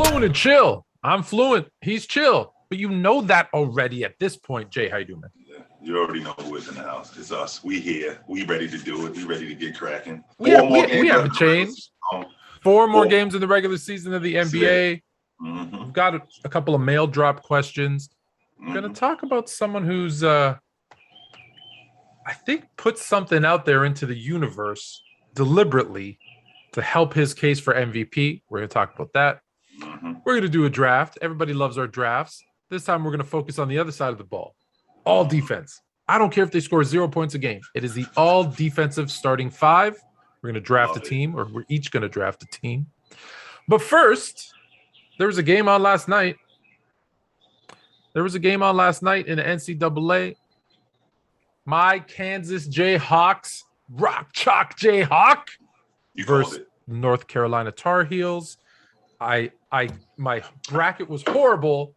fluent and chill. I'm fluent. He's chill. But you know that already at this point, Jay. How you doing, man? Yeah, you already know who is in the house. It's us. We here. We ready to do it. We ready to get cracking. We haven't changed. Four more games in the regular season of the NBA. Mm-hmm. We've got a couple of mail drop questions. We're going to talk about someone who's, I think, put something out there into the universe deliberately to help his case for MVP. We're going to talk about that. Mm-hmm. We're going to do a draft. Everybody loves our drafts. This time we're going to focus on the other side of the ball. All defense. I don't care if they score 0 points a game. It is the all defensive starting five. We're going to draft a team, or we're each going to draft a team. But first, there was a game on last night. in the NCAA. My Kansas Jayhawks, Rock Chalk Jayhawk, versus North Carolina Tar Heels. My bracket was horrible,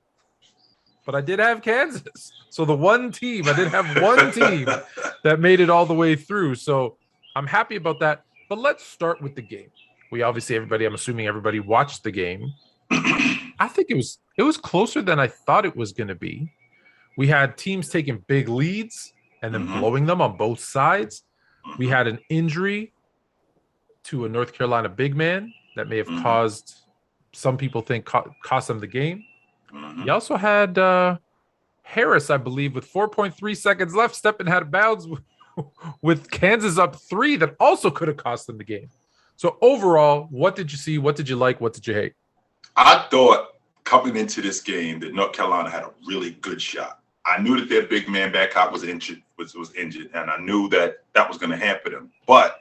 but I did have Kansas. So I did have one team that made it all the way through. So I'm happy about that. But let's start with the game. I'm assuming everybody watched the game. I think it was closer than I thought it was going to be. We had teams taking big leads and then blowing them on both sides. We had an injury to a North Carolina big man that may have caused, some people think, cost them the game. You also had Harris, I believe, with 4.3 seconds left, stepping out of bounds with Kansas up 3 that also could have cost them the game. So overall, what did you see? What did you like? What did you hate? I thought coming into this game that North Carolina had a really good shot. I knew that their big man Babcock was injured, and I knew that was going to hamper them. But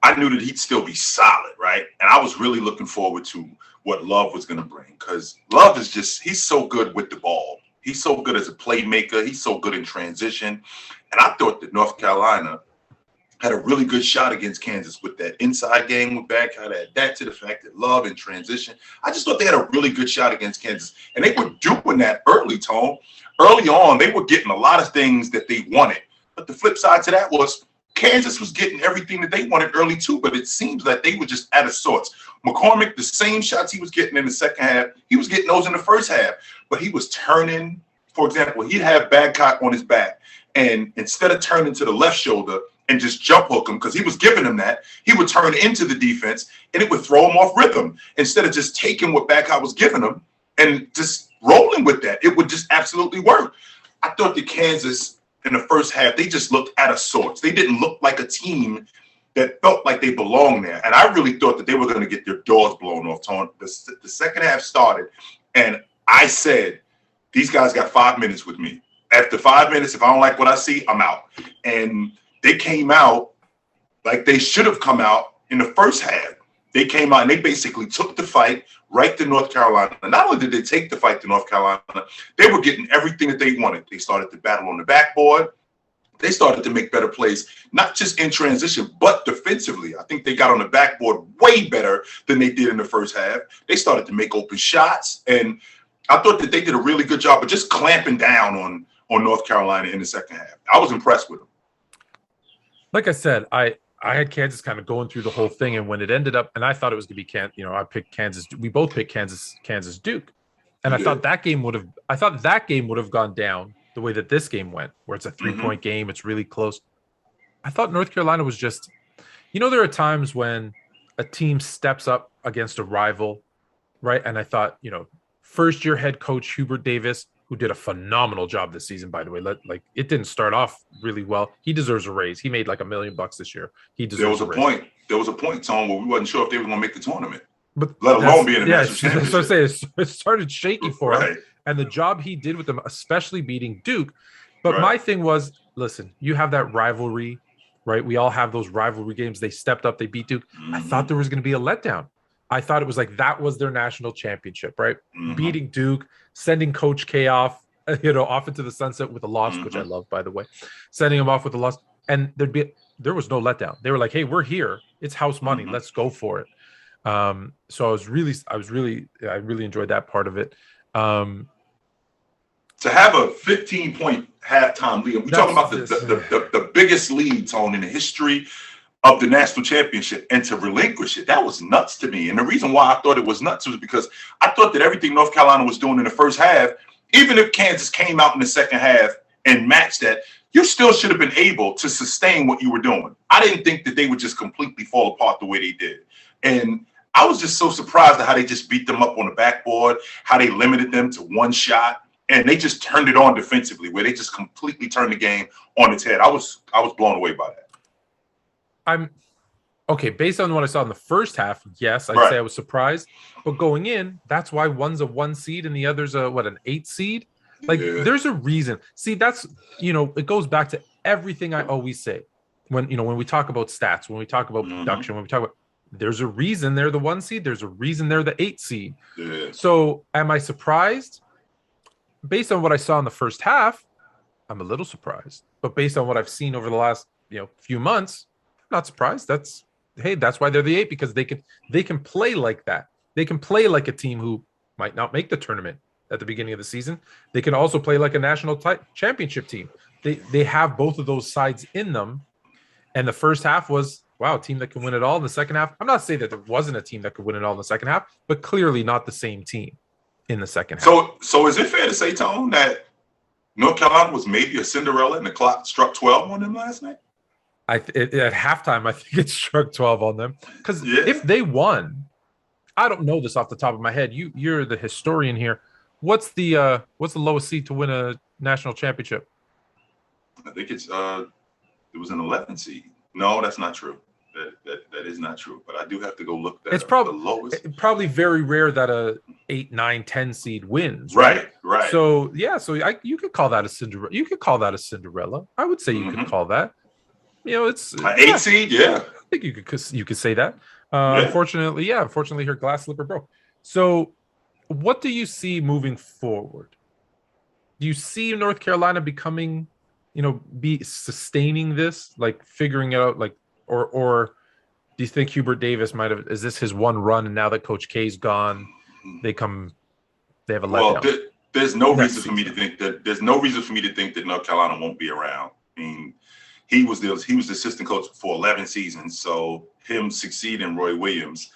I knew that he'd still be solid, right? And I was really looking forward to what Love was going to bring, because Love is he's so good with the ball. He's so good as a playmaker. He's so good in transition. And I thought that North Carolina had a really good shot against Kansas with that inside game with Babcock. Add that to the fact that Love in transition. I just thought they had a really good shot against Kansas. And they were doing that early, Tone. Early on, they were getting a lot of things that they wanted. But the flip side to that was Kansas was getting everything that they wanted early too, but it seems that they were just out of sorts. McCormick, the same shots he was getting in the second half, he was getting those in the first half. But he was turning, for example, he'd have Babcock on his back, and instead of turning to the left shoulder and just jump hook him, because he was giving him that, he would turn into the defense and it would throw him off rhythm. Instead of just taking what Babcock was giving him and just rolling with that, it would just absolutely work. I thought that Kansas in the first half, they just looked out of sorts. They didn't look like a team that felt like they belonged there. And I really thought that they were going to get their doors blown off. The second half started, and I said, these guys got 5 minutes with me. After 5 minutes, if I don't like what I see, I'm out. And they came out like they should have come out in the first half. They came out and they basically took the fight right to North Carolina. And not only did they take the fight to North Carolina, they were getting everything that they wanted. They started to battle on the backboard. They started to make better plays, not just in transition, but defensively. I think they got on the backboard way better than they did in the first half. They started to make open shots. And I thought that they did a really good job of just clamping down on North Carolina in the second half. I was impressed with them. Like I said, I had Kansas kind of going through the whole thing, and when it ended up, and I thought it was going to be I picked Kansas. We both picked Kansas Duke, and I thought that game would have gone down the way that this game went, where it's a 3-point game, it's really close. I thought North Carolina was just, there are times when a team steps up against a rival, right? And I thought, first-year head coach Hubert Davis, who did a phenomenal job this season, by the way. It didn't start off really well. He deserves a raise. He made like $1 million this year. He deserves a raise. There was a point, Tom, where we wasn't sure if they were going to make the tournament, but let alone be in the national championship. So I say it started shaky for him, and the job he did with them, especially beating Duke. But my thing was, listen, you have that rivalry, right? We all have those rivalry games. They stepped up, they beat Duke. I thought there was going to be a letdown. I thought it was like that was their national championship, right? Beating Duke, sending Coach K off, off into the sunset with a loss, which I love, by the way. Sending him off with a loss, and there was no letdown. They were like, "Hey, we're here. It's house money. Let's go for it." So I really enjoyed that part of it. To have a 15-point halftime lead, we're talking about the biggest lead, Tone, in the history of the national championship and to relinquish it. That was nuts to me. And the reason why I thought it was nuts was because I thought that everything North Carolina was doing in the first half, even if Kansas came out in the second half and matched that, you still should have been able to sustain what you were doing. I didn't think that they would just completely fall apart the way they did. And I was just so surprised at how they just beat them up on the backboard, how they limited them to one shot, and they just turned it on defensively, where they just completely turned the game on its head. I was blown away by that. I'm okay. Based on what I saw in the first half, yes, I'd say I was surprised. But going in, that's why one's a 1 seed and the other's an 8 seed. Like, there's a reason. See, that's, it goes back to everything I always say when we talk about stats, when we talk about production, when we talk about, there's a reason they're the 1 seed. There's a reason they're the 8 seed. Yeah. So am I surprised? Based on what I saw in the first half, I'm a little surprised. But based on what I've seen over the last, few months, I'm not surprised. That's why they're the 8, because they can play like that. They can play like a team who might not make the tournament at the beginning of the season. They can also play like a national championship team. They have both of those sides in them. And the first half was, wow, a team that can win it all. In the second half, I'm not saying that there wasn't a team that could win it all in the second half, but clearly not the same team in the second half. So is it fair to say, Tone, that North Carolina was maybe a Cinderella and the clock struck 12 on them last night? At halftime, I think it struck 12 on them. Because if they won, I don't know this off the top of my head. You're the historian here. What's the lowest seed to win a national championship? I think it was an 11 seed. No, that's not true. That is not true. But I do have to go look. It's probably very rare that a 8, 9, 10 seed wins. Right. So you could call that a Cinderella. You could call that a Cinderella. I would say you could call that. It's an 8 seed. Yeah, I think you could say that. Unfortunately, her glass slipper broke. So, what do you see moving forward? Do you see North Carolina becoming, be sustaining this, like figuring it out, like, or do you think Hubert Davis is this his one run, and now that Coach K's gone, they have a letdown? Well, there's no reason for me to think that North Carolina won't be around. I mean, he was the assistant coach for 11 seasons, so him succeeding Roy Williams,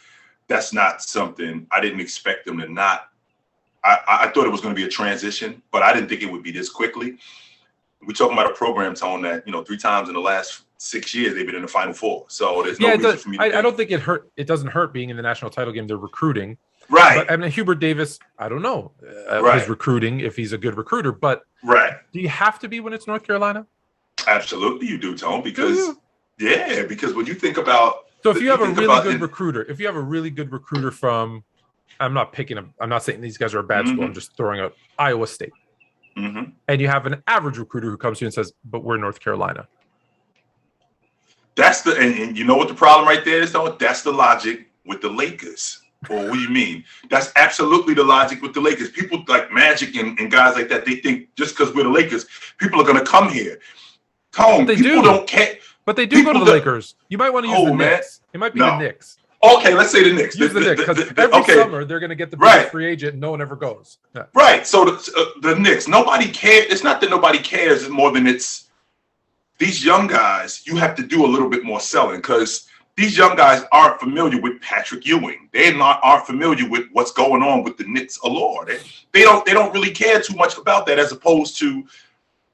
that's not something I didn't expect them to not. I thought it was going to be a transition, but I didn't think it would be this quickly. We're talking about a program, Tone, that 3 times in the last 6 years they've been in the Final Four. So there's no reason for me to think. I don't think it doesn't hurt being in the national title game. They're recruiting. Right. But I mean, Hubert Davis, I don't know his recruiting, if he's a good recruiter. But do you have to be when it's North Carolina? Absolutely, you do, Tone, because when you think about, so if you have a really good recruiter from, I'm not saying these guys are a bad school. I'm just throwing out Iowa State. Mm-hmm. And you have an average recruiter who comes to you and says, but we're North Carolina. That's and you know what the problem right there is, though? That's the logic with the Lakers. Or what do you mean? That's absolutely the logic with the Lakers. People like Magic and guys like that, they think just because we're the Lakers, people are going to come here. Tone, people don't care. But they do go to the Lakers. You might want to use the Knicks. It might be the Knicks. Okay, let's say the Knicks. Use the Knicks, because every summer they're going to get the biggest free agent and no one ever goes. Yeah. Right. So the Knicks, nobody cares. It's not that nobody cares. It's more than it's these young guys, you have to do a little bit more selling, because these young guys aren't familiar with Patrick Ewing. They aren't familiar with what's going on with the Knicks allure. They don't really care too much about that, as opposed to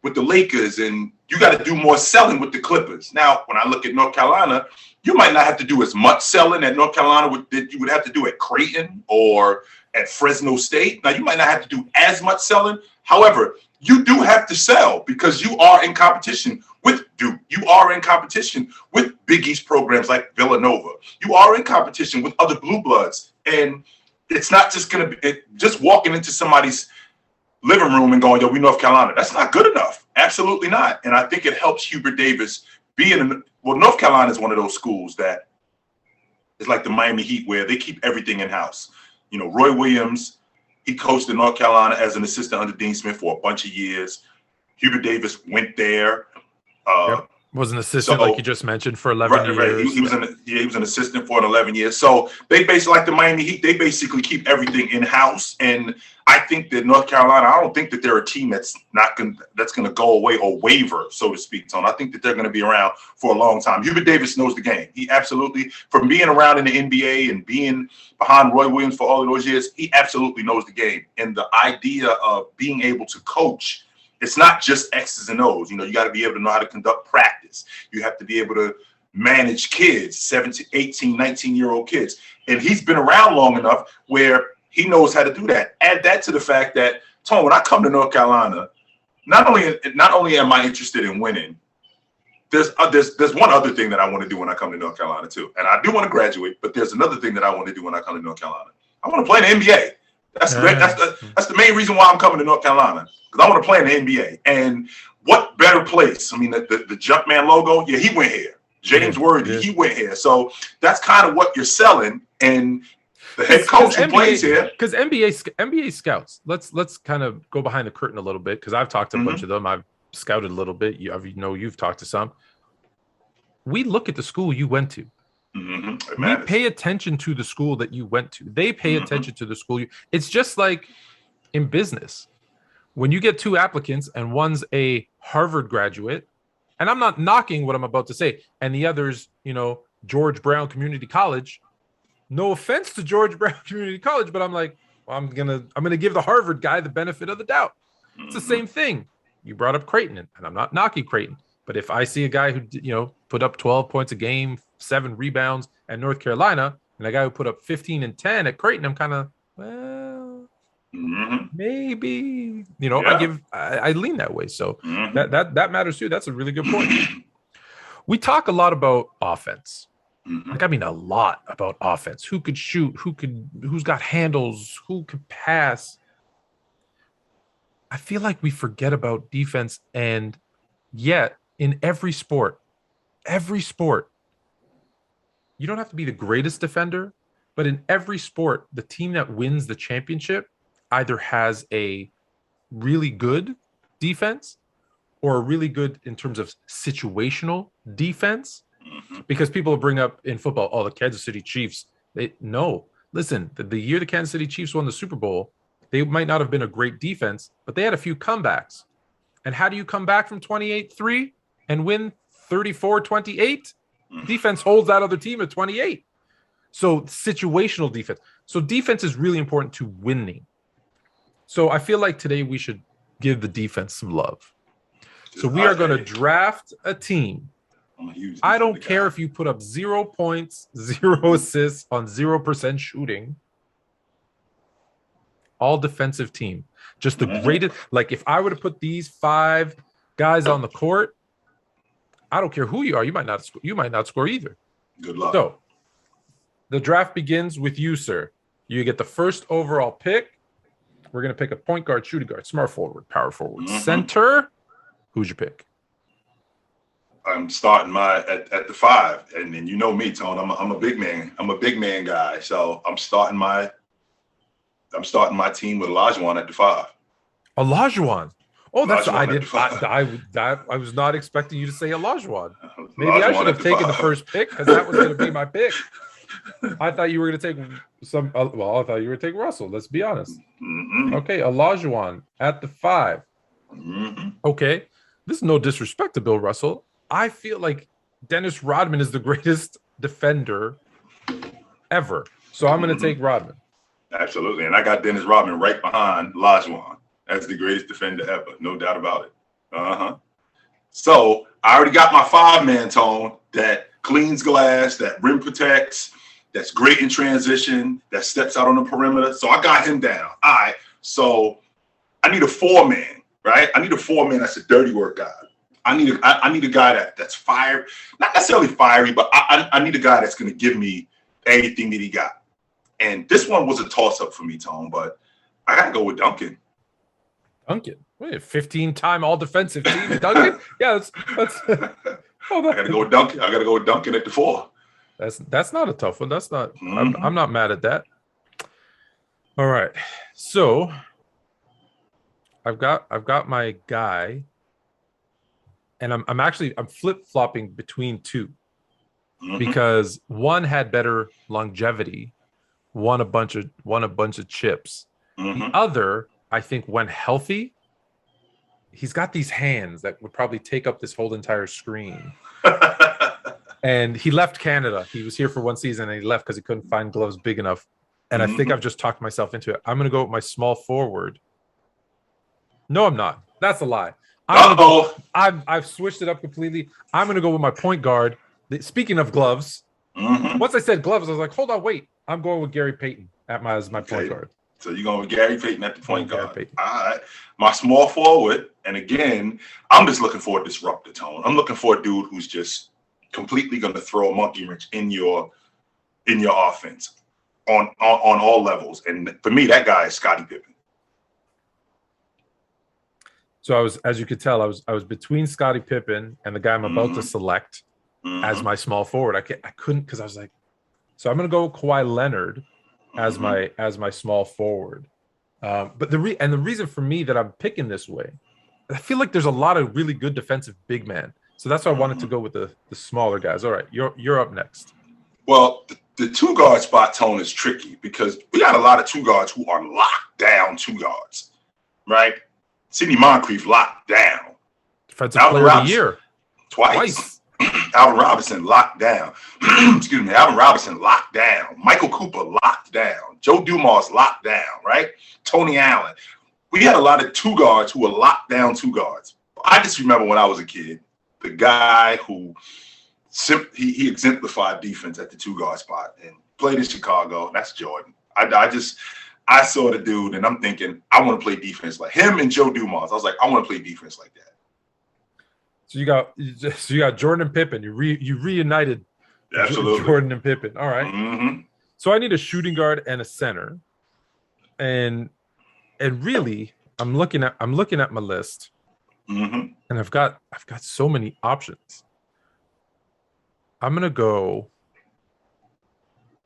with the Lakers, and you got to do more selling with the Clippers. Now, when I look at North Carolina, you might not have to do as much selling at North Carolina that you would have to do at Creighton or at Fresno State. Now, you might not have to do as much selling. However, you do have to sell, because you are in competition with Duke. You are in competition with Big East programs like Villanova. You are in competition with other blue bloods. And it's not just going to be just walking into somebody's living room and going, yo, we North Carolina. That's not good enough. Absolutely not. And I think it helps Hubert Davis North Carolina is one of those schools that is like the Miami Heat, where they keep everything in-house. Roy Williams, he coached in North Carolina as an assistant under Dean Smith for a bunch of years. Hubert Davis went there. Was an assistant, like you just mentioned, for 11 years. Right. He was an assistant for 11 years. So they basically, like the Miami Heat, they basically keep everything in house. And I think that North Carolina, I don't think that they're a team that's going to go away or waver, so to speak, Tone. I think that they're going to be around for a long time. Hubert Davis knows the game. He absolutely, from being around in the NBA and being behind Roy Williams for all of those years, he absolutely knows the game. And the idea of being able to coach, it's not just X's and O's. You got to be able to know how to conduct practice. You have to be able to manage kids, 17, 18, 19-year-old kids. And he's been around long enough where he knows how to do that. Add that to the fact that, Tone, when I come to North Carolina, not only am I interested in winning, there's one other thing that I want to do when I come to North Carolina too. And I do want to graduate, but there's another thing that I want to do when I come to North Carolina. I want to play in the NBA. That's the main reason why I'm coming to North Carolina, because I want to play in the NBA. And what better place? I mean, the Jumpman logo, yeah, he went here. James Worthy, he went here. So that's kind of what you're selling. And the head coach who plays here. Because NBA scouts, let's kind of go behind the curtain a little bit, because I've talked to a bunch of them. I've scouted a little bit. You've talked to some. We look at the school you went to. We pay attention to the school that you went to. They pay attention to the school. It's just like in business. When you get two applicants and one's a Harvard graduate, and I'm not knocking what I'm about to say, and the other's, George Brown Community College. No offense to George Brown Community College, but I'm like, well, I'm gonna give the Harvard guy the benefit of the doubt. It's the same thing. You brought up Creighton, and I'm not knocking Creighton, but if I see a guy who put up 12 points a game, 7 rebounds at North Carolina, and a guy who put up 15 and 10 at Creighton, I'm kind of, well, maybe, I lean that way. So that matters too. That's a really good point. We talk a lot about offense. A lot about offense. Who could shoot? Who's got handles? Who could pass? I feel like we forget about defense, and yet in every sport, you don't have to be the greatest defender, but in every sport, the team that wins the championship either has a really good defense or a really good in terms of situational defense. Because people bring up in football, the Kansas City Chiefs. Listen, the year the Kansas City Chiefs won the Super Bowl, they might not have been a great defense, but they had a few comebacks. And how do you come back from 28-3 and win 34-28? Defense holds that other team at 28. So situational defense. So defense is really important to winning. So I feel like today we should give the defense some love. So we are going to draft a team. I don't care if you put up 0 points, 0 assists on 0% shooting. All defensive team. Just the greatest. Like if I were to put these 5 guys on the court, I don't care who you are. You might not score either. Good luck. So the draft begins with you, sir. You get the first overall pick. We're going to pick a point guard, shooting guard, smart forward, power forward, center. Who's your pick? I'm starting at the 5, and then you know me, Tone. I'm a big man. I'm a big man guy. So I'm starting my team with Olajuwon at the 5. Olajuwon. Oh, that's what I did. I was not expecting you to say Olajuwon. Maybe I should have taken the first pick, because that was going to be my pick. I thought you were going to take some. I thought you were going to take Russell. Let's be honest. Okay, Olajuwon at the 5. Okay, this is no disrespect to Bill Russell. I feel like Dennis Rodman is the greatest defender ever. So I'm going to take Rodman. Absolutely. And I got Dennis Rodman right behind Olajuwon as the greatest defender ever. No doubt about it. So I already got my 5-man, Tone, that cleans glass, that rim protects, that's great in transition, that steps out on the perimeter. So I got him down. All right. So I need a 4-man, right? I need a 4-man that's a dirty work guy. I need a guy that's fire, not necessarily fiery, but I need a guy that's going to give me anything that he got. And this one was a toss-up for me, Tone, but I got to go with Duncan. Duncan? Wait, 15-time all-defensive team, Duncan? Yeah, that's I got to go with Duncan. I got to go with Duncan at the 4. That's not a tough one. That's not. I'm not mad at that. All right, so I've got my guy. and I'm flip-flopping between two Mhm. because one had better longevity, won a bunch of chips. Mhm. The other, I think, when healthy, he's got these hands that would probably take up this whole entire screen. And he left Canada. He was here for one season and he left because he couldn't find gloves big enough. And I think I've just talked myself into it. I'm going to go with my small forward. No, I'm not. That's a lie. I've switched it up completely. I'm going to go with my point guard. Speaking of gloves, once I said gloves, I was like, hold on, wait. I'm going with Gary Payton as my point guard. So you're going with Gary Payton at the point guard. All right. My small forward, and again, I'm just looking for a disruptor, Tone. I'm looking for a dude who's just completely going to throw a monkey wrench in your offense on all levels. And for me, that guy is Scottie Pippen. So as you could tell, I was between Scottie Pippen and the guy I'm about to select as my small forward. I couldn't because I was like, so I'm going to go with Kawhi Leonard as my small forward. But the reason for me that I'm picking this way, I feel like there's a lot of really good defensive big men. So that's why I wanted to go with the smaller guys. All right, you're up next. Well, the two guard spot, Tone, is tricky because we got a lot of two guards who are locked down two guards, right? Sidney Moncrief locked down. Defensive player of the year. Twice. Alvin Robinson locked down. Excuse me. Alvin Robinson locked down. Michael Cooper locked down. Joe Dumars locked down, right? Tony Allen. We had a lot of two guards who were locked down two guards. I just remember when I was a kid, the guy who he exemplified defense at the two guard spot and played in Chicago. That's Jordan. I saw the dude and I'm thinking, I want to play defense like him and Joe Dumars. I was like, I want to play defense like that. So you got Jordan and Pippen. You reunited Absolutely. Jordan and Pippen. All right. So I need a shooting guard and a center. And really, I'm looking at my list. And I've got so many options. I'm gonna go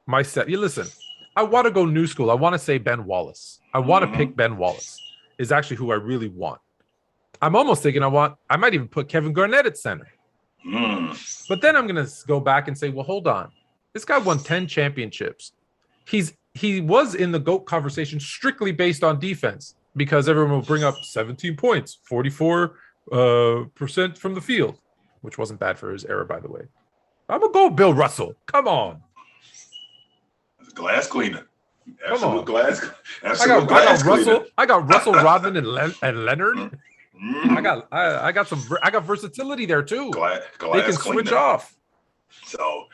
my set. You listen, I want to go new school. I want to say Ben Wallace. I want to pick Ben Wallace. Is actually who I really want. I'm almost thinking I might even put Kevin Garnett at center. But then I'm gonna go back and say, well, hold on. This guy won 10 championships. He was in the GOAT conversation strictly based on defense because everyone will bring up 17 points, 44% from the field, which wasn't bad for his era, by the way. I'm gonna go Bill Russell. Come on. Glass cleaner. Absolute glass. Absolute glass cleaner. I got Russell, Rodman, and Leonard. I got versatility there too. Glass they can switch off. So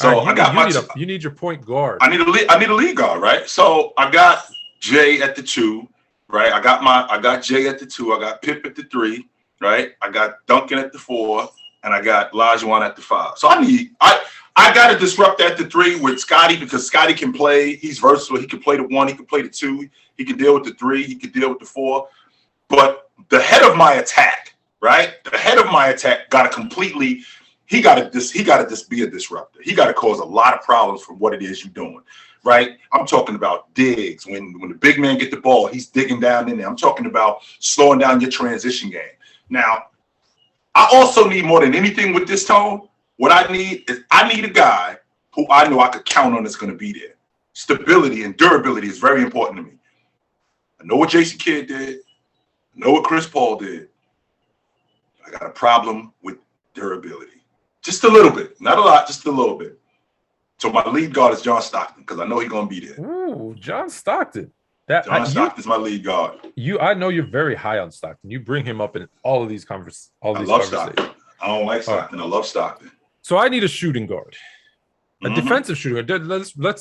right, you need your point guard. I need a lead guard, right? So I got Jay at the 2, right? I got Jay at the 2. I got Pip at the 3, right? I got Duncan at the 4, and I got Olajuwon at the 5. So I got to disrupt at the 3 with Scottie because Scottie can play. He's versatile. He can play the 1. He can play the 2. He can deal with the 3. He can deal with the 4. But the head of my attack, right? The head of my attack got to completely. He got to just be a disruptor. He got to cause a lot of problems from what it is you're doing, right? I'm talking about digs. When the big man get the ball, he's digging down in there. I'm talking about slowing down your transition game. Now, I also need more than anything with this, Tone. What I need a guy who I know I could count on that's going to be there. Stability and durability is very important to me. I know what Jason Kidd did. I know what Chris Paul did. I got a problem with durability. Just a little bit. Not a lot, just a little bit. So my lead guard is John Stockton because I know he's going to be there. Ooh, John Stockton. John Stockton's my lead guard. I know you're very high on Stockton. You bring him up in all of these conversations. I love Stockton. I don't like Stockton. Right. I love Stockton. So I need a shooting guard, a defensive shooting guard.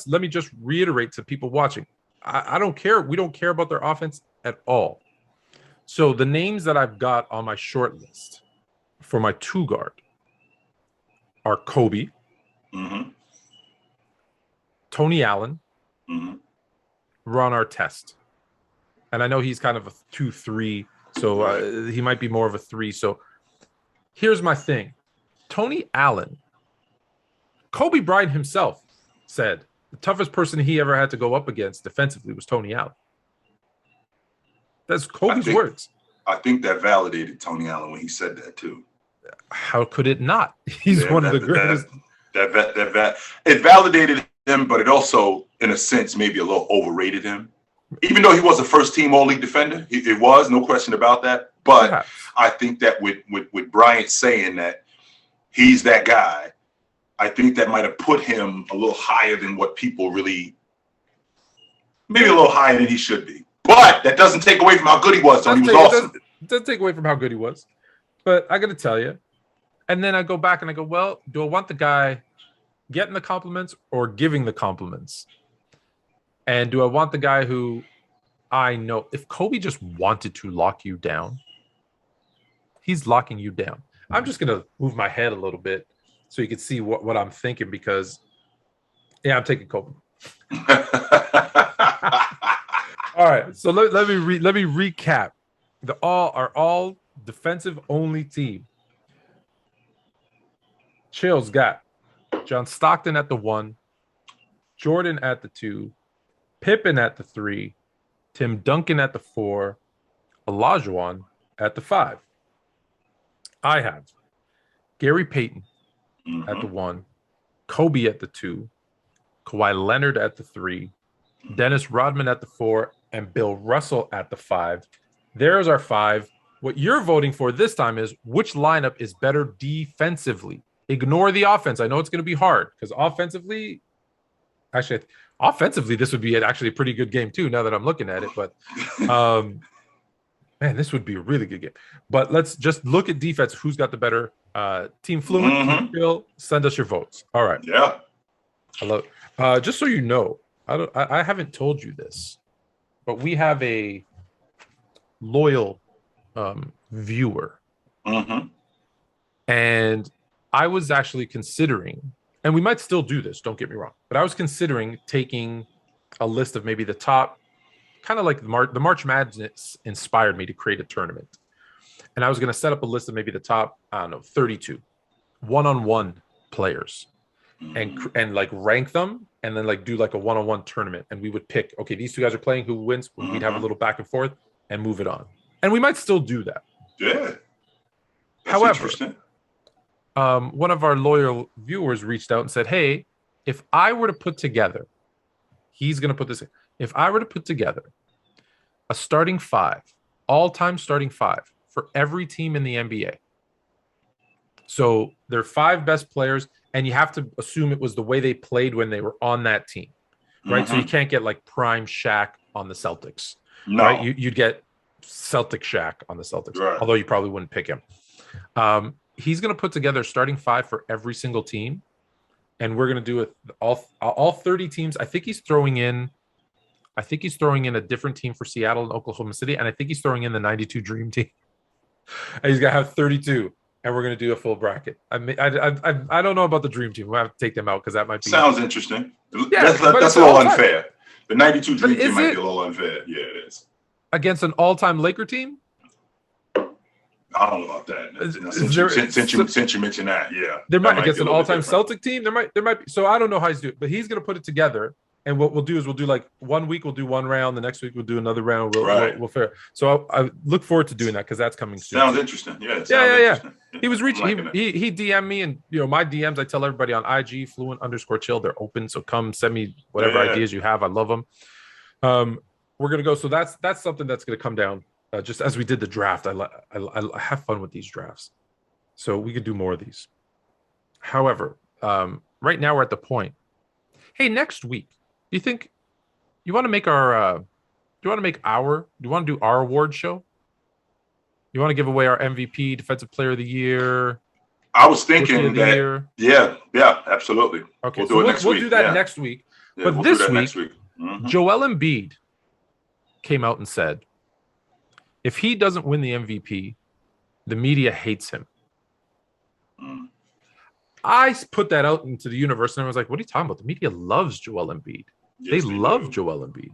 Let me just reiterate to people watching. I don't care. We don't care about their offense at all. So the names that I've got on my short list for my 2 guard are Kobe, Tony Allen, Ron Artest. And I know he's kind of a 2-3, so he might be more of a 3. So here's my thing. Tony Allen, Kobe Bryant himself said the toughest person he ever had to go up against defensively was Tony Allen. That's Kobe's words. I think that validated Tony Allen when he said that too. How could it not? He's one of the greatest. It validated him, but it also, in a sense, maybe a little overrated him. Even though he was a first-team All-League defender, it was, no question about that. But perhaps. I think that with Bryant saying that he's that guy, I think that might have put him a little higher than what people really, maybe a little higher than he should be. But that doesn't take away from how good he was. So he was awesome. It doesn't take away from how good he was. But I got to tell you, and then I go back and I go, well, do I want the guy getting the compliments or giving the compliments? And do I want the guy who I know, if Kobe just wanted to lock you down, he's locking you down. I'm just going to move my head a little bit so you can see what I'm thinking because, yeah, I'm taking Kobe. All right, so let me recap. Our all defensive only team. Chill's got John Stockton at the 1, Jordan at the 2, Pippen at the 3, Tim Duncan at the 4, Olajuwon at the 5. I have Gary Payton at the 1, Kobe at the 2, Kawhi Leonard at the 3, Dennis Rodman at the 4, and Bill Russell at the 5. There's our 5. What you're voting for this time is which lineup is better defensively. Ignore the offense. I know it's going to be hard because offensively, this would be actually a pretty good game too. Now that I'm looking at it, but man, this would be a really good game. But let's just look at defense. Who's got the better team? Fluent, Bill, send us your votes. All right. Yeah. Hello. Just so you know, I haven't told you this, but we have a loyal viewer, and I was actually considering, and we might still do this, don't get me wrong, but I was considering taking a list of maybe the top, kind of like the March Madness inspired me to create a tournament. And I was going to set up a list of maybe the top, 32 one-on-one players and like rank them and then like do like a one-on-one tournament. And we would pick, okay, these two guys are playing, who wins? We'd have a little back and forth and move it on. And we might still do that. Yeah. However, one of our loyal viewers reached out and said, hey, if I were to put together, he's going to put this in. If I were to put together a starting 5, all-time starting 5 for every team in the NBA. So they're 5 best players, and you have to assume it was the way they played when they were on that team, right? So you can't get like prime Shaq on the Celtics, right? You'd get Celtic Shaq on the Celtics, right, although you probably wouldn't pick him. He's going to put together starting 5 for every single team, and we're going to do it all 30 teams. I think he's throwing in a different team for Seattle and Oklahoma City, and I think he's throwing in the 92 Dream Team. And he's going to have 32, and we're going to do a full bracket. I don't know about the Dream Team. We'll have to take them out because that might be... Sounds interesting. Yeah, that's a little unfair. The 92 Dream Team might be a little unfair. Yeah, it is. Against an all-time Laker team? I don't know about that. Since you mentioned that, yeah. There might against an all-time Celtic team. There might be. So I don't know how he's doing, but he's going to put it together. And what we'll do is we'll do like 1 week we'll do one round, the next week we'll do another round. We'll fair. So I look forward to doing that because that's coming soon. Sounds interesting. Yeah. Yeah. He was reaching. He DM'd me, and my DMs. I tell everybody on IG fluent_chill. They're open. So come send me whatever ideas you have. I love them. We're gonna go. So that's something that's gonna come down. Just as we did the draft, I have fun with these drafts, so we could do more of these. However, right now we're at the point. Hey, next week, do you think you want to make our? Do you want to do our award show? You want to give away our MVP, Defensive Player of the Year? I was thinking that. Yeah, absolutely. Okay, we'll do that next week. Yeah, but this week, Joel Embiid came out and said, if he doesn't win the MVP, the media hates him. I put that out into the universe, and I was like, what are you talking about? The media loves Joel Embiid. Yes, they love Joel Embiid.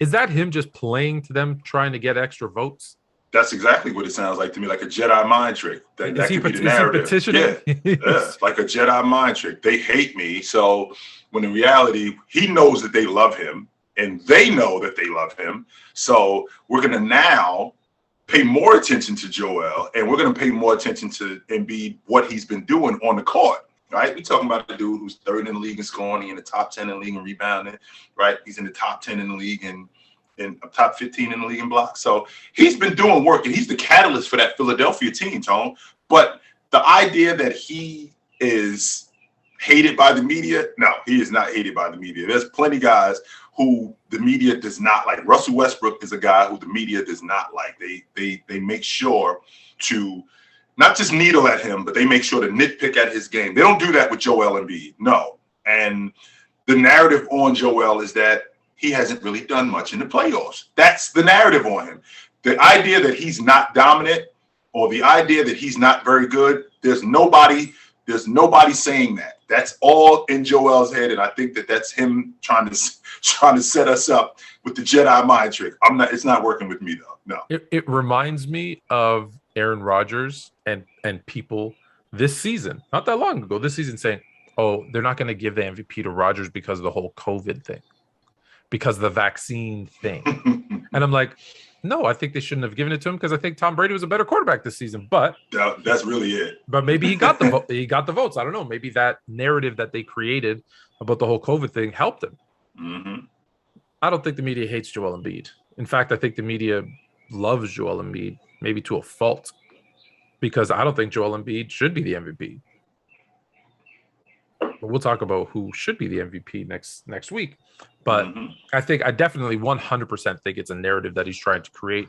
Is that him just playing to them, trying to get extra votes? That's exactly what it sounds like to me, like a Jedi mind trick. That could be the narrative. Yeah, like a Jedi mind trick. They hate me, so when in reality, he knows that they love him, and they know that they love him. So we're going to now pay more attention to Joel, and we're going to pay more attention to Embiid, what he's been doing on the court. Right, we're talking about a dude who's third in the league in scoring, in the top 10 in the league in rebounding. Right, he's in the top 10 in the league in top 15 in the league in blocks. So he's been doing work, and he's the catalyst for that Philadelphia team, Tone. But the idea that he is hated by the media, no, he is not hated by the media. There's plenty of guys who the media does not like. Russell Westbrook is a guy who the media does not like. They make sure to not just needle at him, but they make sure to nitpick at his game. They don't do that with Joel Embiid, no. And the narrative on Joel is that he hasn't really done much in the playoffs. That's the narrative on him. The idea that he's not dominant or the idea that he's not very good, there's nobody saying that. That's all in Joel's head, and I think that that's him trying to set us up with the Jedi mind trick. It's not working with me though. No. It reminds me of Aaron Rodgers and people this season, not that long ago, this season saying, "Oh, they're not going to give the MVP to Rodgers because of the whole COVID thing, because of the vaccine thing." And I'm like, no, I think they shouldn't have given it to him because I think Tom Brady was a better quarterback this season. But that's really it. But maybe he got the he got the votes. I don't know. Maybe that narrative that they created about the whole COVID thing helped him. Mm-hmm. I don't think the media hates Joel Embiid. In fact, I think the media loves Joel Embiid, maybe to a fault, because I don't think Joel Embiid should be the MVP. But we'll talk about who should be the MVP next week. But I definitely 100% think it's a narrative that he's trying to create.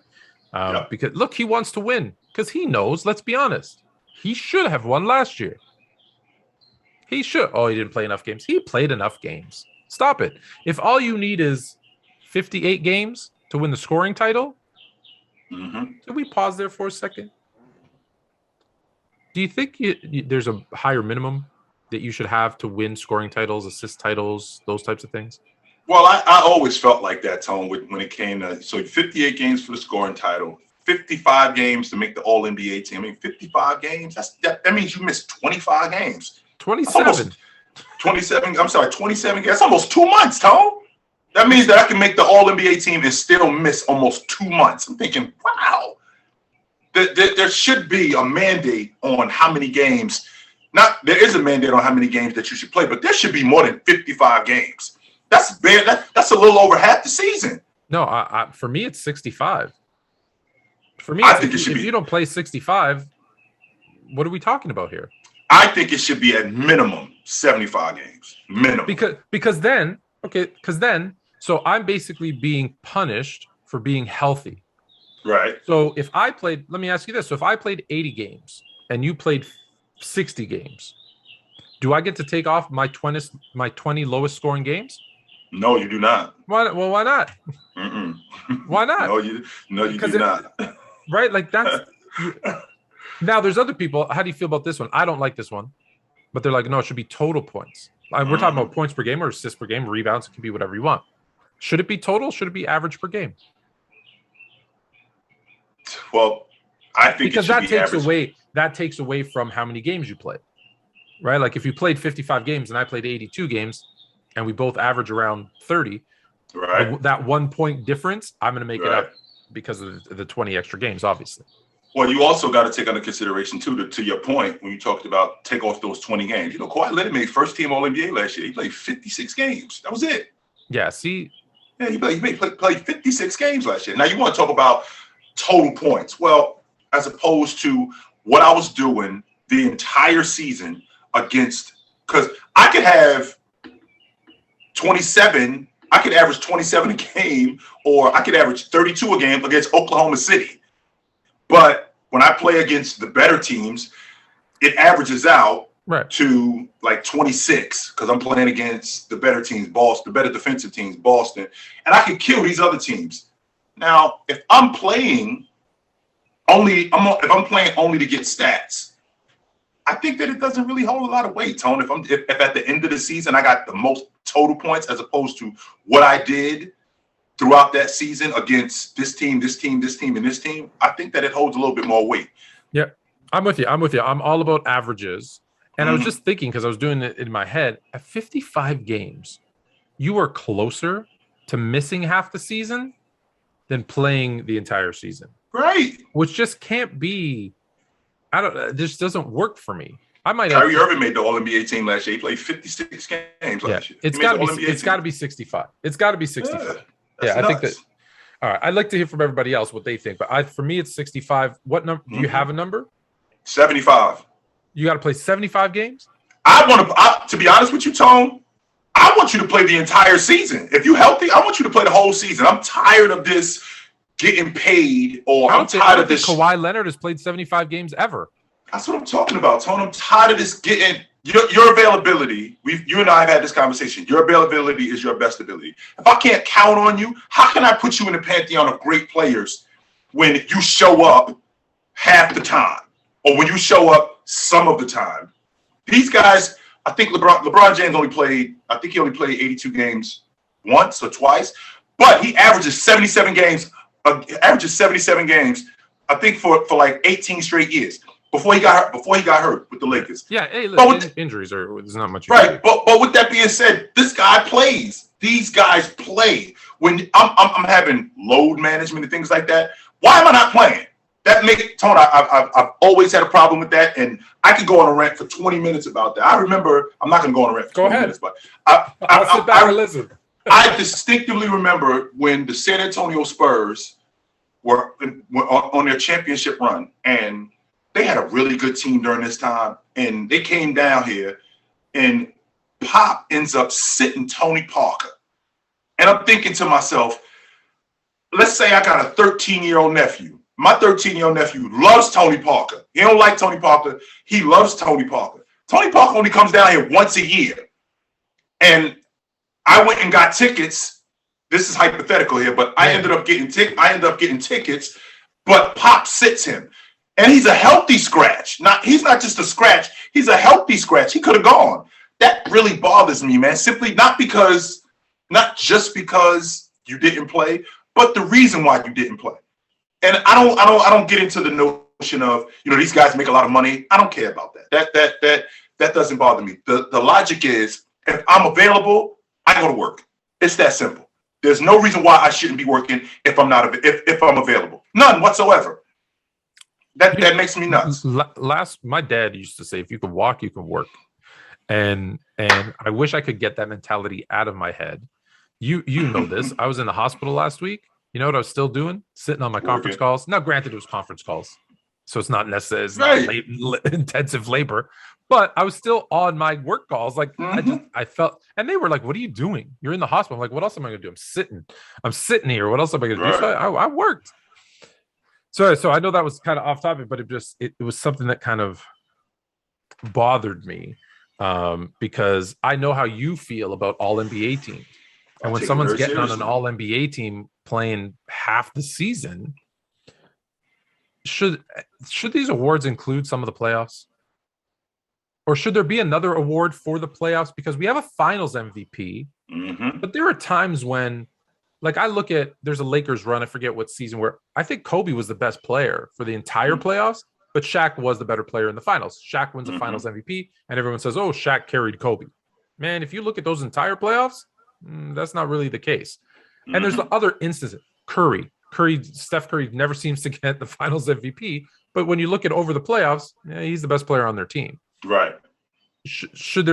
Because, look, he wants to win because he knows, let's be honest, he should have won last year. He should. Oh, he didn't play enough games. He played enough games. Stop it. If all you need is 58 games to win the scoring title, can we pause there for a second? Do you think there's a higher minimum that you should have to win scoring titles, assist titles, those types of things? Well, I always felt like that, Tone, when it came to 58 games for the scoring title, 55 games to make the All-NBA team. I mean, 55 games, that means you missed 25 games. 27. 27 games. That's almost 2 months, Tone. That means that I can make the All-NBA team and still miss almost 2 months. I'm thinking, wow. There should be a mandate on how many games. There is a mandate on how many games that you should play, but there should be more than 55 games. That's bad. That's a little over half the season. No, for me, it's 65. For me, I think if you don't play 65, what are we talking about here? I think it should be at minimum 75 games. Minimum. Because then, so I'm basically being punished for being healthy. Right. So if I played, let me ask you this. So if I played 80 games and you played 60 games, do I get to take off my 20 lowest scoring games? No, you do not. Why not? Mm-mm. Why not? No, you do not. Right? Like that's now there's other people. How do you feel about this one? I don't like this one, but they're like, no, it should be total points. We're talking about points per game or assists per game, rebounds. It can be whatever you want. Should it be total? Should it be average per game? Well, I think because that takes away from how many games you play. Right? Like if you played 55 games and I played 82 games and we both average around 30, right? That 1 point difference, I'm going to make it up because of the 20 extra games, obviously. Well, you also got to take under consideration, too, to your point, when you talked about take off those 20 games. You know, Kawhi Leonard made first team All-NBA last year. He played 56 games. That was it. Yeah, see? Yeah, he played 56 games last year. Now, you want to talk about total points. Well, as opposed to what I was doing the entire season against, because I could have 27, I could average 27 a game, or I could average 32 a game against Oklahoma City. But when I play against the better teams, it averages out to like 26 because I'm playing against the better teams, Boston, the better defensive teams, Boston, and I can kill these other teams. Now, if I'm playing only to get stats, I think that it doesn't really hold a lot of weight, Tone. If at the end of the season I got the most total points as opposed to what I did throughout that season against this team, and this team, I think that it holds a little bit more weight. Yeah, I'm with you. I'm all about averages. And I was just thinking, because I was doing it in my head, at 55 games, you are closer to missing half the season than playing the entire season. Right. Which just can't be. I don't. This doesn't work for me. I might. Kyrie Irving made the All-NBA team last year. He played 56 games last year. It's got to be. It's got to be 65. It's got to be 65. Yeah, I think that. All right. I'd like to hear from everybody else what they think, but for me, it's 65. What number? Do you have a number? 75. You got to play 75 games. I want to be honest with you, Tone. I want you to play the entire season. If you're healthy, I want you to play the whole season. I'm tired of this getting paid, or I'm tired of this. Kawhi Leonard has played 75 games ever. That's what I'm talking about, Tone. I'm tired of this getting your availability. You and I have had this conversation. Your availability is your best ability. If I can't count on you, how can I put you in the pantheon of great players when you show up half the time, or when you show up some of the time? These guys, I think LeBron James only played 82 games once or twice, but he averages 77 games. I think for like 18 straight years before he got hurt with the Lakers. Yeah, hey, look, injuries there's not much. Right, but with that being said, this guy plays. These guys play. When I'm having load management and things like that, why am I not playing? That make it, Tony. I've always had a problem with that, and I could go on a rant for 20 minutes about that. I remember. I'm not going to go on a rant for 20 minutes, but I'll sit back and listen. I distinctively remember when the San Antonio Spurs were on their championship run, and they had a really good team during this time, and they came down here, and Pop ends up sitting Tony Parker, and I'm thinking to myself, let's say I got a 13-year-old nephew. My 13-year-old nephew loves Tony Parker. He don't like Tony Parker. He loves Tony Parker. Tony Parker only comes down here once a year. And I went and got tickets. This is hypothetical here, but I ended up getting tickets, but Pop sits him. And he's a healthy scratch. He's not just a scratch. He's a healthy scratch. He could have gone. That really bothers me, man. Simply not just because you didn't play, but the reason why you didn't play. And I don't get into the notion of, these guys make a lot of money. I don't care about that. That doesn't bother me. The logic is, if I'm available, I go to work. It's that simple. There's no reason why I shouldn't be working if I'm available. None whatsoever. That makes me nuts. My dad used to say, if you can walk, you can work. And I wish I could get that mentality out of my head. You know this. I was in the hospital last week. You know what I was still doing? Sitting on my conference calls. Now, granted, it was conference calls, so it's not necessarily intensive labor, but I was still on my work calls. Like I felt, and they were like, "What are you doing? You're in the hospital." I'm like, "What else am I going to do? I'm sitting here. What else am I going to do?" So I worked. So I know that was kind of off topic, but it was something that kind of bothered me because I know how you feel about all NBA teams. And when someone's getting on an all-NBA team playing half the season, should these awards include some of the playoffs? Or should there be another award for the playoffs? Because we have a finals MVP, but there are times when, like I look at, there's a Lakers run, I forget what season, where I think Kobe was the best player for the entire playoffs, but Shaq was the better player in the finals. Shaq wins the finals MVP, and everyone says, oh, Shaq carried Kobe. Man, if you look at those entire playoffs, that's not really the case. And there's the other instances. Steph Curry never seems to get the finals MVP, but when you look at over the playoffs, he's the best player on their team. Right. Should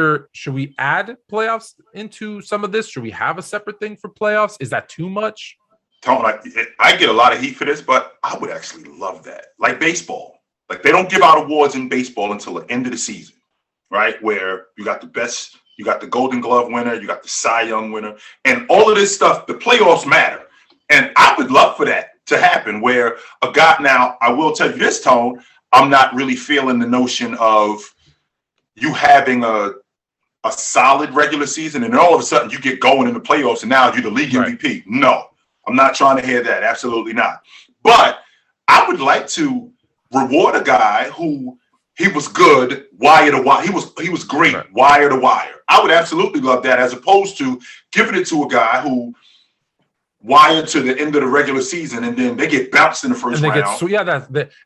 we add playoffs into some of this? Should we have a separate thing for playoffs? Is that too much? Tone, I get a lot of heat for this, but I would actually love that. Like baseball. Like they don't give out awards in baseball until the end of the season, right? Where you got the best. You got the Golden Glove winner, you got the Cy Young winner, and all of this stuff, the playoffs matter. And I would love for that to happen where a guy, now I will tell you this, Tone, I'm not really feeling the notion of you having a solid regular season and then all of a sudden you get going in the playoffs and now you're the league MVP. No, I'm not trying to hear that. Absolutely not. But I would like to reward a guy who he was good wire to wire. He was great wire to wire. I would absolutely love that, as opposed to giving it to a guy who wired to the end of the regular season and then they get bounced in the first round.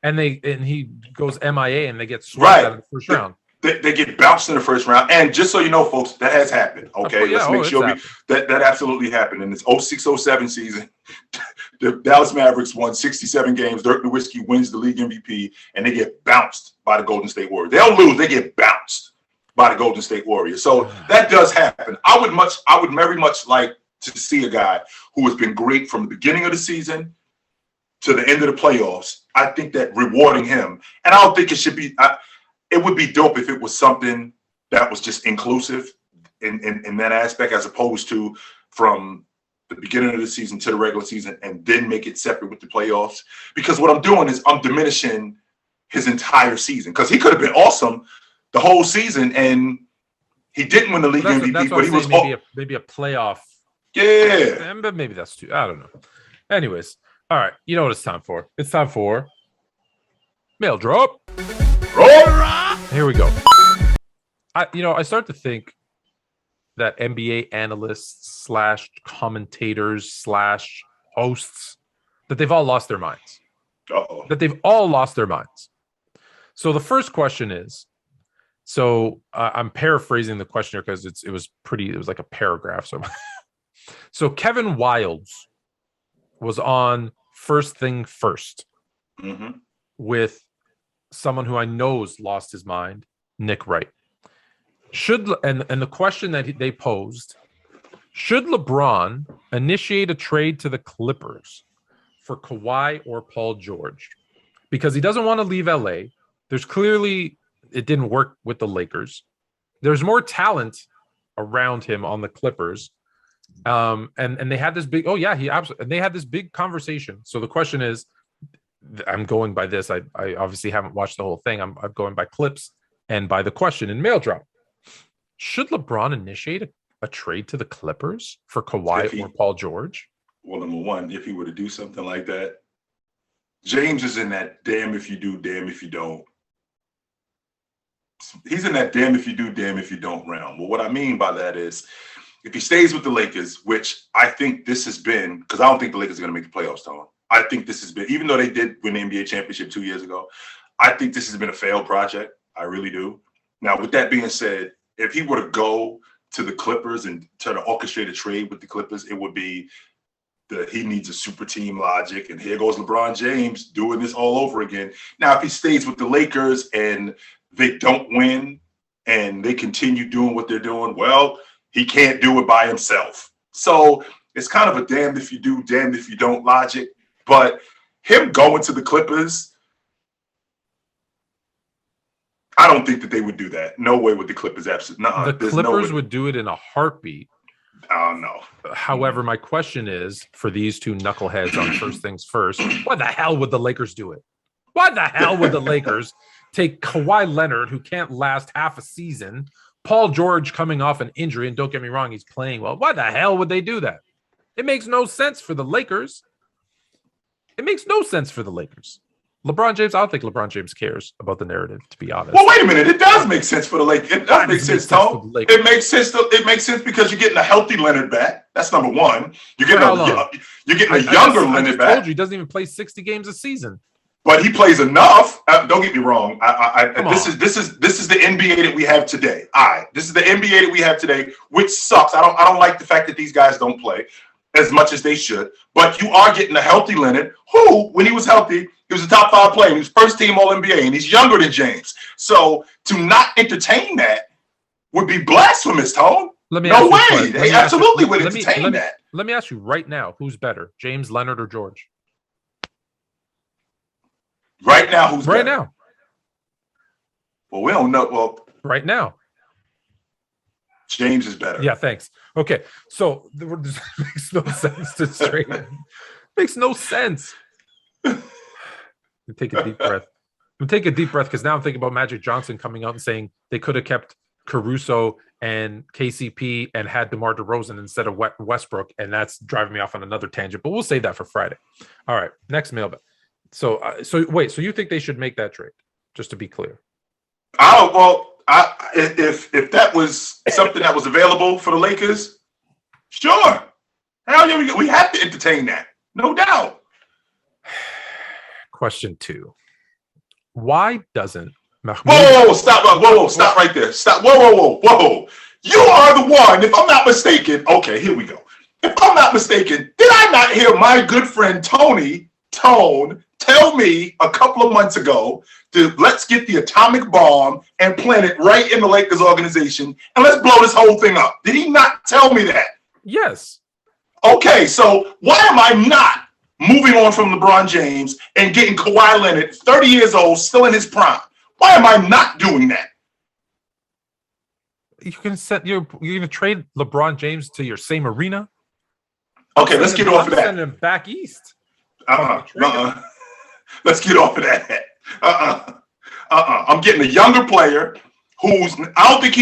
And he goes MIA and they get swept out of the first round. They get bounced in the first round. And just so you know, folks, that has happened. Okay, let's make sure that absolutely happened in this 06-07 season. the Dallas Mavericks won 67 games. Dirk Nowitzki wins the league MVP, and they get bounced by the Golden State Warriors. They don't lose; they get bounced by the Golden State Warriors. So that does happen. I would very much like to see a guy who has been great from the beginning of the season to the end of the playoffs. I think that rewarding him, and I don't think it should be. It would be dope if it was something that was just inclusive in that aspect, as opposed to from the beginning of the season to the regular season and then make it separate with the playoffs. Because what I'm doing is I'm diminishing his entire season, because he could have been awesome the whole season and he didn't win the league MVP, but he was maybe a playoff. Yeah. But maybe that's too. I don't know. Anyways, all right. You know what it's time for? It's time for mail drop. Here we go. I start to think that NBA analysts / commentators / hosts, that they've all lost their minds. Uh-oh. That they've all lost their minds. So the first question is, I'm paraphrasing the question here because it was like a paragraph. So Kevin Wildes was on First Thing First with someone who I know's lost his mind, Nick Wright. And the question that they posed: should LeBron initiate a trade to the Clippers for Kawhi or Paul George? Because he doesn't want to leave LA. There's clearly, it didn't work with the Lakers. There's more talent around him on the Clippers. And they had this big, they had this big conversation. So the question is, I'm going by this. I obviously haven't watched the whole thing. I'm going by clips and by the question in Mail Drop. Should LeBron initiate a trade to the Clippers for Kawhi or Paul George? Well, number one, if he were to do something like that, James is in that damn if you do, damn if you don't. He's in that damn if you do, damn if you don't realm. Well, what I mean by that is, if he stays with the Lakers, which I think this has been, because I don't think the Lakers are going to make the playoffs, Tom. I think this has been, even though they did win the NBA championship 2 years ago, I think this has been a failed project. I really do. Now, with that being said, if he were to go to the Clippers and try to orchestrate a trade with the Clippers, it would be he needs a super team logic, and here goes LeBron James doing this all over again. Now, if he stays with the Lakers and they don't win and they continue doing what they're doing, well, he can't do it by himself. So it's kind of a damned if you do, damned if you don't logic. But him going to the Clippers, I don't think that they would do that. No way would the Clippers absolutely. The Clippers would do it in a heartbeat. Oh, no. However, my question is, for these two knuckleheads on First Things First, why the hell would the Lakers do it? Why the hell would the Lakers take Kawhi Leonard, who can't last half a season, Paul George coming off an injury, and don't get me wrong, he's playing well. Why the hell would they do that? It makes no sense for the Lakers. It makes no sense for the Lakers. LeBron James, I don't think LeBron James cares about the narrative, to be honest. Well, wait a minute. It does make sense for the Lakers. It does make sense, Tom. It makes sense. It makes sense because you're getting a healthy Leonard back. That's number one. You're getting a younger Leonard back. I told you, he doesn't even play 60 games a season. But he plays enough. Don't get me wrong. This is the NBA that we have today. This is the NBA that we have today, which sucks. I don't like the fact that these guys don't play as much as they should. But you are getting a healthy Leonard, who, when he was healthy, he was a top 5 player. He was first team All NBA, and he's younger than James. So to not entertain that would be blasphemous, Tom. No way. They absolutely would entertain that. Let me ask you right now, who's better, James, Leonard, or George? Right now, who's right better? Now? Well, we don't know. Well, right now, James is better. Yeah, thanks. Okay, so this makes no sense to straighten. Makes no sense. Take a deep breath. Take a deep breath, because now I'm thinking about Magic Johnson coming out and saying they could have kept Caruso and KCP and had DeMar DeRozan instead of Westbrook, and that's driving me off on another tangent. But we'll save that for Friday. All right, next mailbag. So wait. So you think they should make that trade? Just to be clear. If that was something that was available for the Lakers, sure. Hell yeah, we have to entertain that, no doubt. Question 2: why doesn't Mahmoud? Whoa! Stop right there. Stop! Whoa! You are the one, if I'm not mistaken. Okay, here we go. if I'm not mistaken, did I not hear my good friend Tone tell me a couple of months ago to let's get the atomic bomb and plant it right in the Lakers organization and let's blow this whole thing up? Did he not tell me that? Yes. Okay, so why am I not moving on from LeBron James and getting Kawhi Leonard, 30 years old, still in his prime? Why am I not doing that? You're gonna trade LeBron James to your same arena? Okay, let's get off of that. Send him back east. Let's get off of that. I'm getting a younger player who's I don't think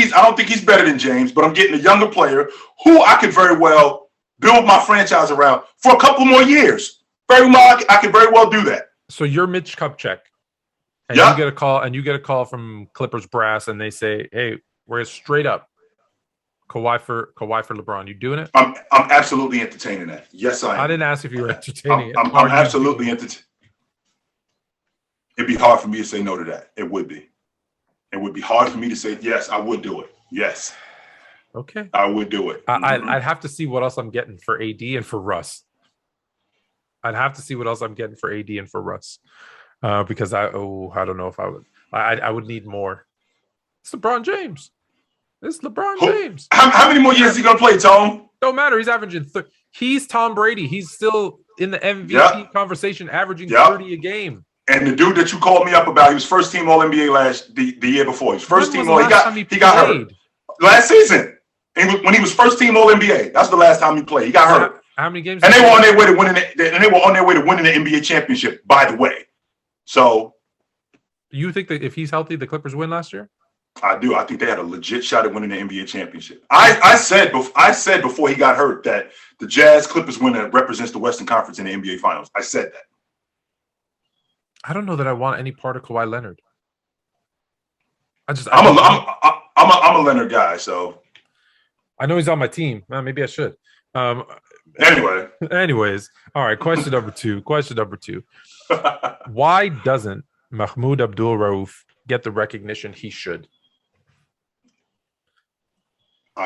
he's better than James, but I'm getting a younger player who I could very well build my franchise around for a couple more years. Very well, I could very well do that. So you're Mitch Kupchak, and yep. you get a call from Clippers brass, and they say, "Hey, we're straight up Kawhi for LeBron." You doing it? I'm absolutely entertaining that. Yes, I am. I didn't ask if you were entertaining it. I'm absolutely entertaining. It'd be hard for me to say no to that. It would be. It would be hard for me to say yes. I would do it. Yes. Okay. I would do it. I'd have to see what else I'm getting for AD and for Russ. I'd have to see what else I'm getting for AD and for Russ, because I don't know if I would. I would need more. It's LeBron James. James. How many more years is he gonna play, Tom? Don't matter. He's averaging. He's Tom Brady. He's still in the MVP conversation, averaging 30 a game. And the dude that you called me up about, he was first team All NBA the year before. He was first team All. He got hurt last season. When he was first team All NBA, that's the last time he played. He got hurt. How many games? And they were on their way to winning. And they were on their way to winning the NBA championship. By the way, so you think that if he's healthy, the Clippers win last year? I do. I think they had a legit shot at winning the NBA championship. I said before he got hurt that the Jazz Clippers winner represents the Western Conference in the NBA Finals. I said that. I don't know that I want any part of Kawhi Leonard. I'm a Leonard guy, so I know he's on my team. Well, maybe I should. Anyways, all right. Question number two. Why doesn't Mahmoud Abdul Rauf get the recognition he should?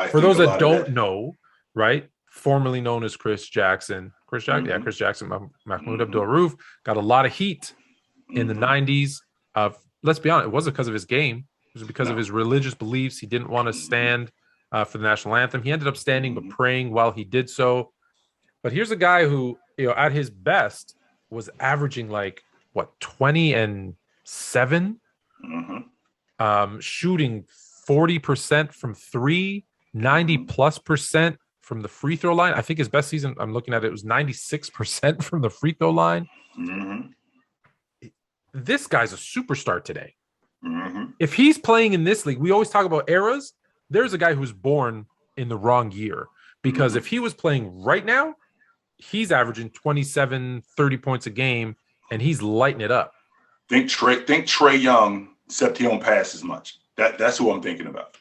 For those that don't know, right? Formerly known as Chris Jackson. Chris Jackson. Mahmoud Abdul Rauf got a lot of heat in the 90s. Let's be honest, it wasn't because of his game. It was because of his religious beliefs. He didn't want to stand for the national anthem. He ended up standing but praying while he did so. But here's a guy who, at his best was averaging 20 and 7, shooting 40% from 3, 90+% from the free throw line. I think his best season, I'm looking at it, was 96% from the free throw line. This guy's a superstar today. If he's playing in this league, we always talk about eras. There's a guy who's born in the wrong year, because if he was playing right now, he's averaging 27, 30 points a game, and he's lighting it up. Think Trey Young, except he don't pass as much. That's who I'm thinking about.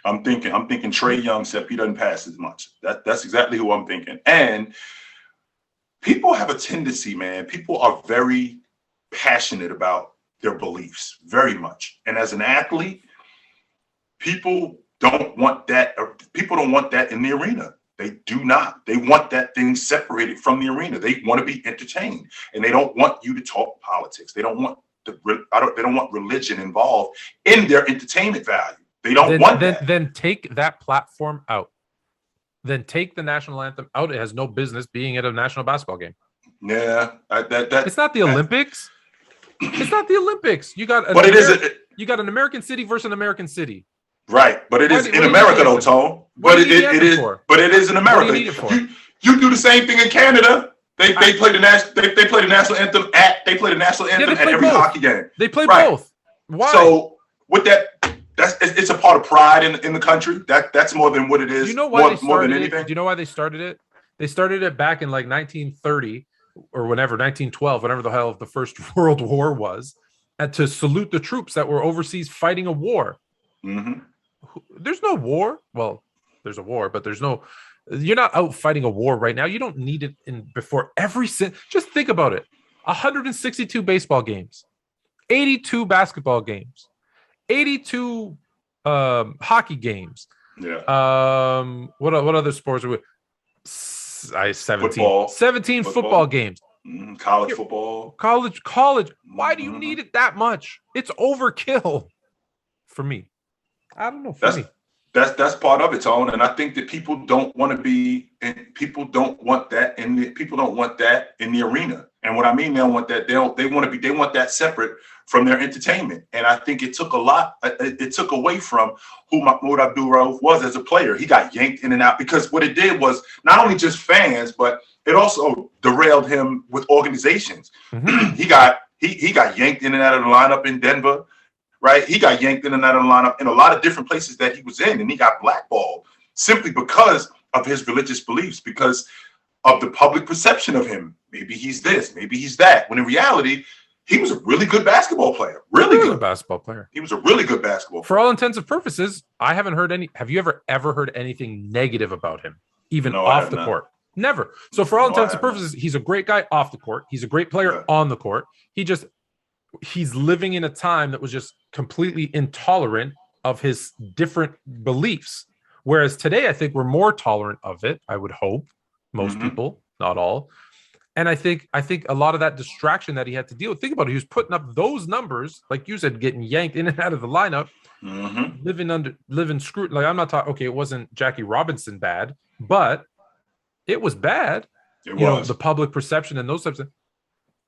I'm thinking Trey Young, except he doesn't pass as much. That's exactly who I'm thinking. And people have a tendency, man. People are very passionate about their beliefs, very much. And as an athlete, people don't want that. People don't want that in the arena. They do not. They want that thing separated from the arena. They want to be entertained, and they don't want you to talk politics. They don't want they don't want religion involved in their entertainment value. They don't want that. Then take that platform out. Then take the national anthem out. It has no business being at a national basketball game. Yeah, it's not the Olympics. It's not the Olympics. You got an American city versus an American city. Right, but it is in America, though, Tone. But it is. But it is in America. You do the same thing in Canada. They play the national anthem at every hockey game. They play both. Why? So with that, it's a part of pride in the country. That's more than what it is. Do you know why more than anything? Do you know why they started it? They started it back in 1930 or 1912, whenever the hell the First World War was, and to salute the troops that were overseas fighting a war. There's no war. Well, there's a war, but you're not out fighting a war right now. You don't need it before just think about it. 162 baseball games, 82 basketball games, 82 hockey games. Yeah. What other sports are we? I 17. Football. 17 football games. College football. College. Why do you Mm-hmm. need it that much? It's overkill for me. I don't know. For me. That's part of it, Tone. And I think that people don't want to be, and people don't want that in the arena. And what I mean, they don't want that. They want that separate from their entertainment. And I think it took it took away from who Mahmoud Abdul Rauf was as a player. He got yanked in and out because what it did was not only just fans, but it also derailed him with organizations. Mm-hmm. He got yanked in and out of the lineup in Denver. Right, he got yanked in and out of the lineup in a lot of different places that he was in, and he got blackballed simply because of his religious beliefs, because of the public perception of him. Maybe he's this, maybe he's that. When in reality, he was a really good basketball player. Really good basketball player. He was a really good basketball player. For all intents and purposes, I haven't heard any. Have you ever heard anything negative about him, even off the court? Never. So for all intents and purposes, he's a great guy off the court. He's a great player on the court. He's living in a time that was just completely intolerant of his different beliefs. Whereas today, I think we're more tolerant of it. I would hope most people, not all. And I think a lot of that distraction that he had to deal with. Think about it. He was putting up those numbers, like you said, getting yanked in and out of the lineup, living screwed. Like I'm not talking. Okay, it wasn't Jackie Robinson bad, but it was bad. The public perception and those types of.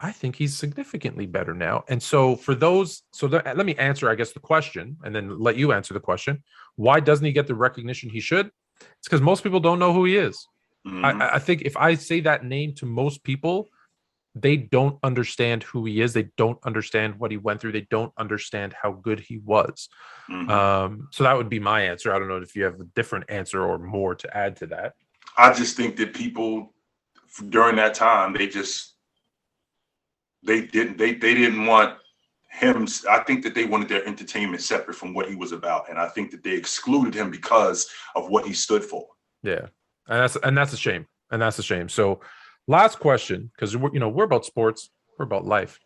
I think he's significantly better now. And so let me answer, I guess, the question and then let you answer the question. Why doesn't he get the recognition he should? It's because most people don't know who he is. I think if I say that name to most people, they don't understand who he is. They don't understand what he went through. They don't understand how good he was. So that would be my answer. I don't know if you have a different answer or more to add to that. I just think that people during that time, they didn't want him. I think that they wanted their entertainment separate from what he was about, and I think that they excluded him because of what he stood for. Yeah, and that's a shame. And that's a shame. So, last question, because we're about sports, we're about life.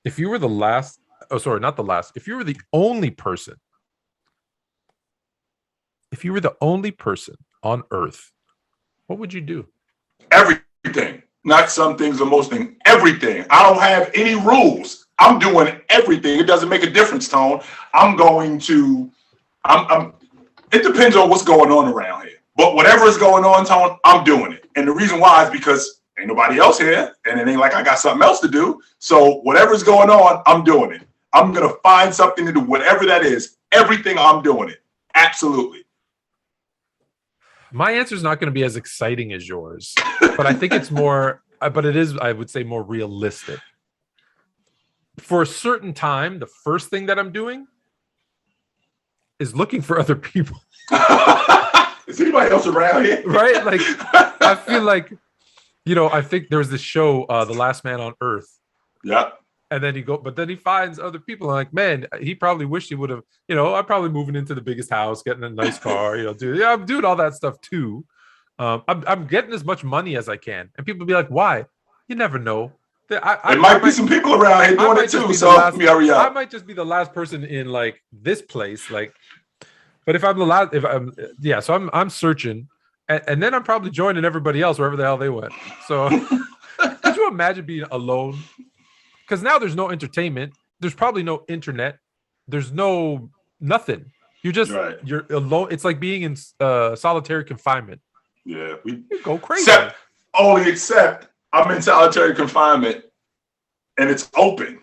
If you were the last, not the last. If you were the only person, on Earth, what would you do? Everything. Not some things or most things, everything. I don't have any rules. I'm doing everything. It doesn't make a difference, Tone. It depends on what's going on around here. But whatever is going on, Tone, I'm doing it. And the reason why is because ain't nobody else here. And it ain't like I got something else to do. So whatever's going on, I'm doing it. I'm going to find something to do, whatever that is. Everything, I'm doing it. Absolutely. My answer is not going to be as exciting as yours, but I think it's more, but it is, I would say, more realistic. For a certain time, the first thing that I'm doing is looking for other people. Is anybody else around here? Right? Like, I feel like, I think there was this show, The Last Man on Earth. Yeah. And then he finds other people. And like, man, he probably wished he would have, I'm probably moving into the biggest house, getting a nice car, I'm doing all that stuff too. I'm getting as much money as I can. And people be like, why? You never know. There might be some people around here doing it too. So let me hurry up. I might just be the last person in like this place. Like, but if I'm the last, so I'm searching and then I'm probably joining everybody else wherever the hell they went. So could you imagine being alone? Because now there's no entertainment. There's probably no internet. There's nothing. You're alone. It's like being in solitary confinement. Yeah, you go crazy. Except I'm in solitary confinement, and it's open.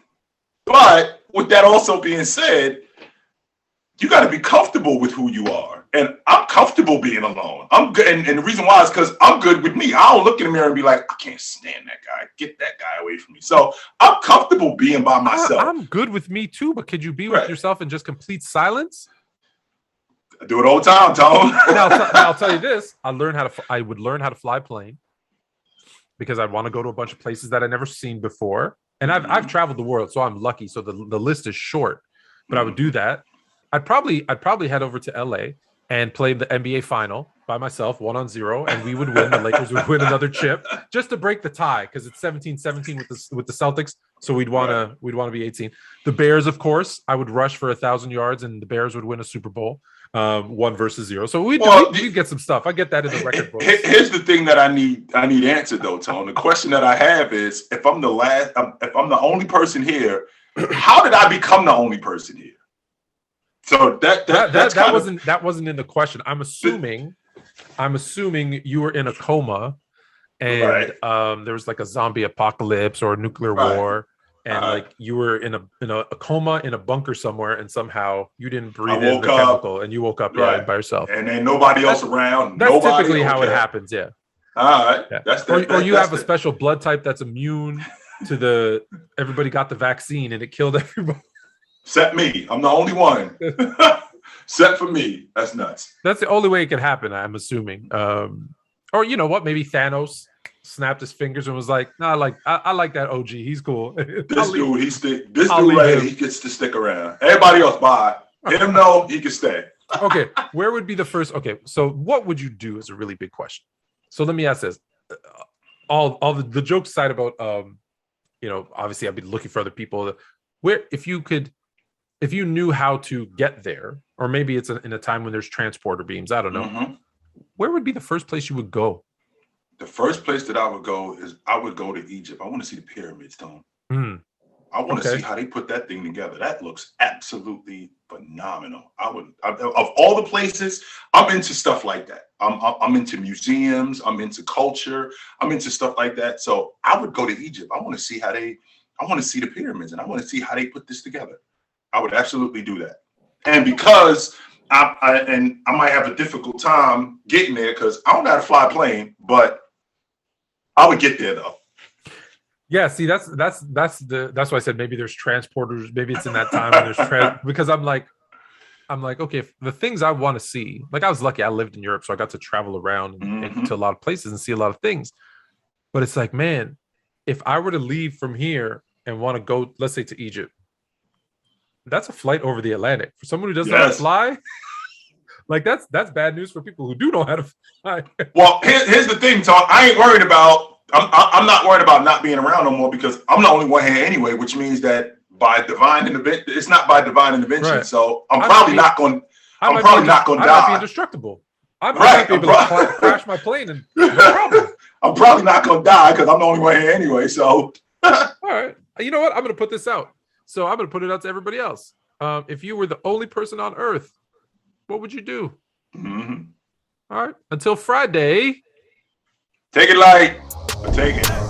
But with that also being said, you got to be comfortable with who you are. And I'm comfortable being alone. I'm good. And the reason why is because I'm good with me. I don't look in the mirror and be like, I can't stand that guy. Get that guy away from me. So I'm comfortable being by myself. I'm good with me too, but could you be with yourself in just complete silence? I do it all the time, Tom. Now I'll tell you this. I would learn how to fly a plane because I'd want to go to a bunch of places that I've never seen before. And I've traveled the world, so I'm lucky. So the list is short, but I would do that. I'd probably head over to LA and play the NBA final by myself, 1-0, and we would win. The Lakers would win another chip just to break the tie because it's 17-17 with the Celtics. So we'd want to be 18. The Bears, of course, I would rush for 1,000 yards and the Bears would win a Super Bowl. 1 versus 0. So we get some stuff. I get that in the record books. Here's the thing that I need answered though, Tone. The question that I have is, if I'm the only person here, how did I become the only person here? So that wasn't in the question. I'm assuming you were in a coma, and there was like a zombie apocalypse or a nuclear war, and like you were in a coma in a bunker somewhere, and somehow you didn't breathe in the chemical, and you woke up by yourself, and then nobody else around. That's typically how it happens. Yeah. All right. Yeah. Or you have a special blood type that's immune to everybody got the vaccine and it killed everybody. Except me. I'm the only one. Except for me. That's nuts. That's the only way it could happen, I'm assuming. Or you know what? Maybe Thanos snapped his fingers and was like, "No, I like that OG. He's cool." This dude right here, he gets to stick around. Everybody else, bye. Him, no, he can stay. Okay, where would be the first? Okay, so what would you do is a really big question. So let me ask this: all the joke aside about obviously I'd be looking for other people. Where if you knew how to get there, or maybe it's in a time when there's transporter beams, I don't know. Mm-hmm. Where would be the first place you would go? The first place that I would go is I would go to Egypt. I want to see the pyramids, Tom. I want to see how they put that thing together. That looks absolutely phenomenal. Of all the places, I'm into stuff like that. I'm into museums. I'm into culture. I'm into stuff like that. So I would go to Egypt. I want to see the pyramids, and I want to see how they put this together. I would absolutely do that. And because I might have a difficult time getting there because I don't know how to fly a plane, but I would get there though. Yeah, see, that's why I said maybe there's transporters. Maybe it's in that time and there's because I'm like, okay, if the things I want to see, like I was lucky, I lived in Europe, so I got to travel around and to a lot of places and see a lot of things. But it's like, man, if I were to leave from here and want to go, let's say to Egypt, that's a flight over the Atlantic for someone who doesn't know how to fly. Like that's bad news for people who do know how to fly. Well, here's the thing, Tom. I ain't worried about. I'm not worried about not being around no more because I'm the only one here anyway, which means that by divine intervention, it's not by divine intervention. Right. So I'm probably not going to die. I might be indestructible. I might be able to crash my plane and no problem. I'm probably not going to die because I'm the only one here anyway. So all right, you know what? I'm going to put this out. So I'm going to put it out to everybody else. If you were the only person on Earth, what would you do? Mm-hmm. All right. Until Friday. Take it light. Take it.